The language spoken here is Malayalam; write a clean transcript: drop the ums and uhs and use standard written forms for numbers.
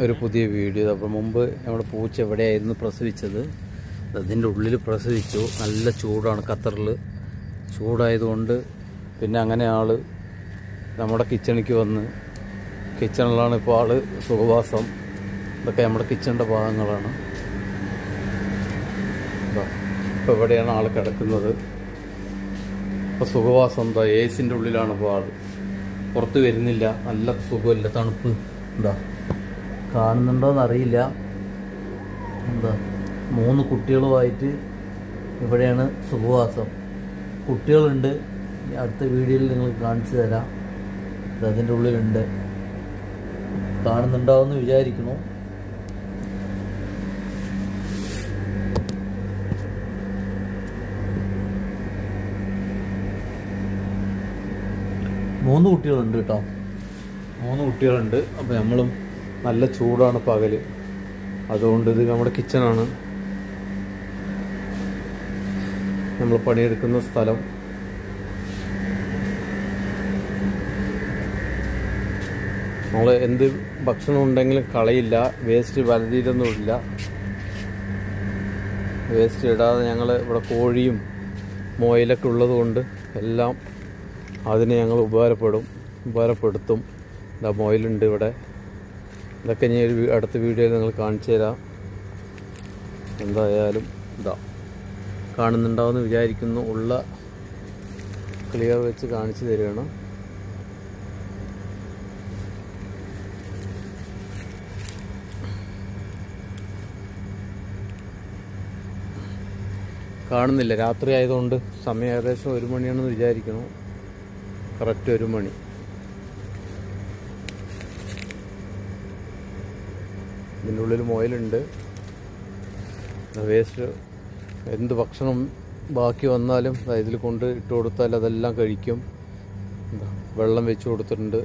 ഒരു പുതിയ വീഡിയോ. അപ്പോൾ മുമ്പ് നമ്മുടെ പൂച്ച എവിടെയായിരുന്നു പ്രസവിച്ചത്, അതിൻ്റെ ഉള്ളിൽ പ്രസവിച്ചു. നല്ല ചൂടാണ് ഖത്തറിൽ. ചൂടായതുകൊണ്ട് പിന്നെ അങ്ങനെ ആൾ നമ്മുടെ കിച്ചണിക്ക് വന്ന് കിച്ചണിലാണ് ഇപ്പോൾ ആൾ സുഖവാസം. ഇതൊക്കെ നമ്മുടെ കിച്ചണിൻ്റെ ഭാഗങ്ങളാണ്. ഇപ്പോൾ എവിടെയാണ് ആൾ കിടക്കുന്നത്. ഇപ്പോൾ സുഖവാസം എന്താ AC-ൻ്റെ ഉള്ളിലാണ് ഇപ്പോൾ ആൾ. പുറത്ത് വരുന്നില്ല. നല്ല സുഖമില്ല, തണുപ്പ്. എന്താ കാണുന്നുണ്ടോയെന്നറിയില്ല. എന്താ 3 കുട്ടികളുമായിട്ട് ഇവിടെയാണ് സുഖവാസം. കുട്ടികളുണ്ട്, അടുത്ത വീഡിയോയിൽ നിങ്ങൾ കാണിച്ചു തരാം. അതിൻ്റെ ഉള്ളിലുണ്ട്. കാണുന്നുണ്ടാവുമെന്ന് വിചാരിക്കുന്നു. മൂന്ന് കുട്ടികളുണ്ട് കേട്ടോ, 3 കുട്ടികളുണ്ട്. അപ്പോൾ നമ്മളും നല്ല ചൂടാണ് പകൽ, അതുകൊണ്ട് ഇത് നമ്മുടെ കിച്ചണാണ്, നമ്മൾ പണിയെടുക്കുന്ന സ്ഥലം. നമ്മൾ എന്ത് ഭക്ഷണം ഉണ്ടെങ്കിലും കളയില്ല, വേസ്റ്റ് വലതിയിലൊന്നുമില്ല. വേസ്റ്റ് ഇടാതെ ഞങ്ങൾ ഇവിടെ കോഴിയും മുയലൊക്കെ ഉള്ളത് കൊണ്ട് എല്ലാം അതിന് ഞങ്ങൾ ഉപകാരപ്പെടുത്തും. ഇതാ മുയലുണ്ട് ഇവിടെ. ഇതൊക്കെ ഞാൻ അടുത്ത വീഡിയോയിൽ നിങ്ങൾ കാണിച്ചു തരാം. എന്തായാലും ഇതാ കാണുന്നുണ്ടാവുമെന്ന് വിചാരിക്കുന്നു. ഉള്ള ക്ലിയർ വെച്ച് കാണിച്ചു തരികയാണ്. കാണുന്നില്ല, രാത്രി ആയതുകൊണ്ട്. സമയം ഏകദേശം 1 മണിയാണെന്ന് വിചാരിക്കുന്നു. കറക്റ്റ് 1 മണി. ഇതിൻ്റെ ഉള്ളിൽ മുയലുണ്ട്. വേസ്റ്റ് എന്ത് ഭക്ഷണം ബാക്കി വന്നാലും ഇതിൽ കൊണ്ട് ഇട്ട് കൊടുത്താൽ അതെല്ലാം കഴിക്കും. വെള്ളം വെച്ച് കൊടുത്തിട്ടുണ്ട്.